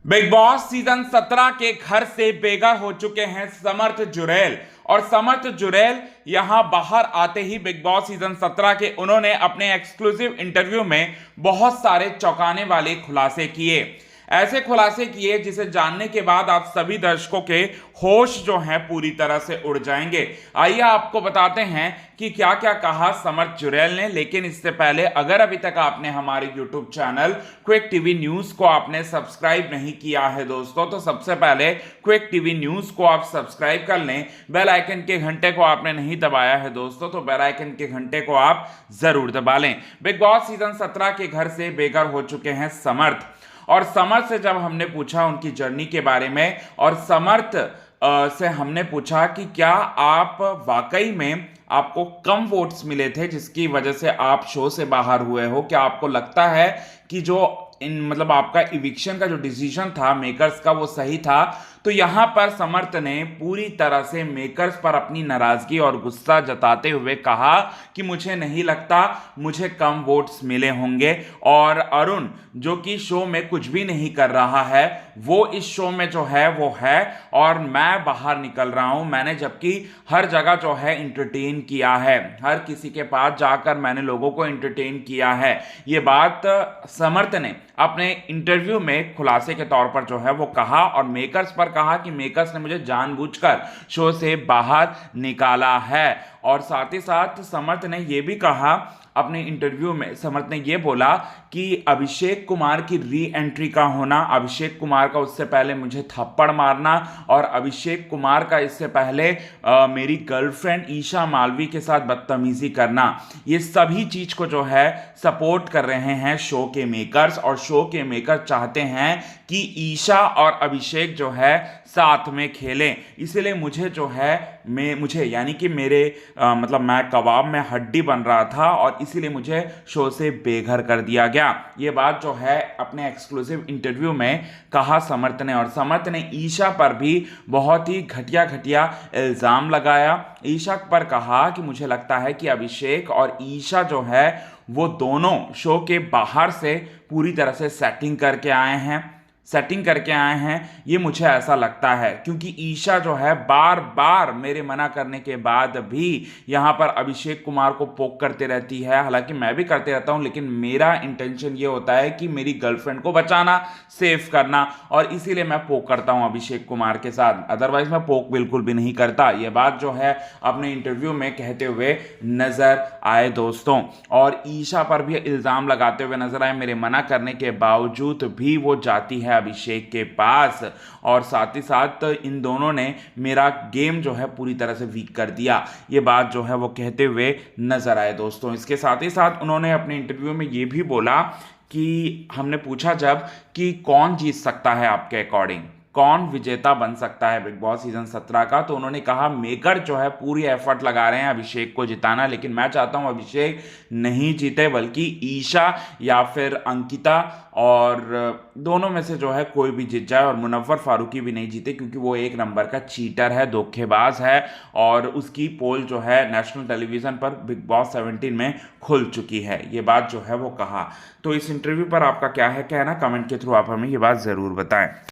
Big boss season 17 के घर से बेघर हो चुके हैं समर्थ जुरैल। और समर्थ जुरैल यहां बाहर आते ही बिग बॉस सीजन 17 के उन्होंने अपने एक्सक्लूसिव इंटरव्यू में बहुत सारे चौंकाने वाले खुलासे किए। ऐसे खुलासे किए जिसे जानने के बाद आप सभी दर्शकों के होश जो हैं पूरी तरह से उड़ जाएंगे। आइए आपको बताते हैं कि क्या क्या कहा समर्थ जुरैल ने। लेकिन इससे पहले अगर अभी तक आपने हमारे YouTube channel quick TV news को आपने सब्सक्राइब नहीं किया है दोस्तों, तो सबसे पहले क्विक टीवी न्यूज को आप सब्सक्राइब कर लें। बेल आइकन के घंटे को आपने नहीं दबाया है दोस्तों, तो बेल आइकन के घंटे को आप जरूर दबा लें। बिग बॉस सीजन 17 के घर से बेघर हो चुके हैं समर्थ। और समर्थ से जब हमने पूछा उनकी जर्नी के बारे में, और समर्थ से हमने पूछा कि क्या आप वाकई में आपको कम वोट्स मिले थे जिसकी वजह से आप शो से बाहर हुए हो, क्या आपको लगता है कि जो मतलब आपका इविक्शन का जो डिसीजन था मेकर्स का वो सही था, तो यहां पर समर्थ ने पूरी तरह से मेकर्स पर अपनी नाराजगी और गुस्सा जताते हुए कहा कि मुझे नहीं लगता मुझे कम वोट्स मिले होंगे। और अरुण जो कि शो में कुछ भी नहीं कर रहा है वो इस शो में जो है वो है, और मैं बाहर निकल रहा हूं। मैंने जबकि हर जगह जो है इंटरटेन किया है, हर किसी के पास जाकर मैंने लोगों को इंटरटेन किया है। ये बात समर्थ ने अपने इंटरव्यू में खुलासे के तौर पर जो है वो कहा, और मेकर्स पर कहा कि मेकर्स ने मुझे जानबूझकर शो से बाहर निकाला है। और साथ ही साथ समर्थ ने यह भी कहा अपने इंटरव्यू में, समर्थ ने यह बोला कि अभिषेक कुमार की री एंट्री का होना, अभिषेक कुमार का उससे पहले मुझे थप्पड़ मारना, और अभिषेक कुमार का इससे पहले मेरी गर्लफ्रेंड ईशा मालवी के साथ बदतमीजी करना, ये सभी चीज को जो है सपोर्ट कर रहे हैं शो के मेकर्स। और शो के मेकर चाहते हैं कि ईशा और अभिषेक जो है साथ में खेलें। इसलिए मुझे जो है मुझे यानी कि मेरे मतलब मैं कबाब में हड्डी बन रहा था, और इसीलिए मुझे शो से बेघर कर दिया गया। ये बात जो है अपने एक्सक्लूसिव इंटरव्यू में कहा समर्थ ने। और समर्थ ने ईशा पर भी बहुत ही घटिया घटिया इल्जाम लगाया। ईशा पर कहा कि मुझे लगता है कि अभिषेक और ईशा जो है वो दोनों शो के बाहर से पूरी तरह से सेटिंग करके आए हैं, ये मुझे ऐसा लगता है, क्योंकि ईशा जो है बार बार मेरे मना करने के बाद भी यहां पर अभिषेक कुमार को पोक करते रहती है। हालांकि मैं भी करते रहता हूं, लेकिन मेरा इंटेंशन ये होता है कि मेरी गर्लफ्रेंड को बचाना, सेव करना, और इसीलिए मैं पोक करता हूं अभिषेक कुमार के साथ, अदरवाइज मैं पोक बिल्कुल भी नहीं करता। ये बात जो है अपने इंटरव्यू में कहते हुए नजर आए दोस्तों। और ईशा पर भी इल्जाम लगाते हुए नजर आए, मेरे मना करने के बावजूद भी वो जाती है अभिषेक के पास, और साथ ही साथ इन दोनों ने मेरा गेम जो है पूरी तरह से वीक कर दिया। ये बात जो है वो कहते हुए नजर आए दोस्तों। इसके साथ ही साथ उन्होंने अपने इंटरव्यू में ये भी बोला कि हमने पूछा जब कि कौन जीत सकता है आपके अकॉर्डिंग, कौन विजेता बन सकता है बिग बॉस सीजन 17 का, तो उन्होंने कहा मेकर जो है पूरी एफर्ट लगा रहे हैं अभिषेक को जिताना, लेकिन मैं चाहता हूं अभिषेक नहीं जीते बल्कि ईशा या फिर अंकिता, और दोनों में से जो है कोई भी जीत जाए, और मुनव्वर फारूकी भी नहीं जीते क्योंकि वो एक नंबर का चीटर है, धोखेबाज है, और उसकी पोल जो है नेशनल टेलीविजन पर बिग बॉस 17 में खुल चुकी है। ये बात जो है वो कहा। तो इस इंटरव्यू पर आपका क्या है कहना, कमेंट के थ्रू आप हमें ये बात जरूर बताएं।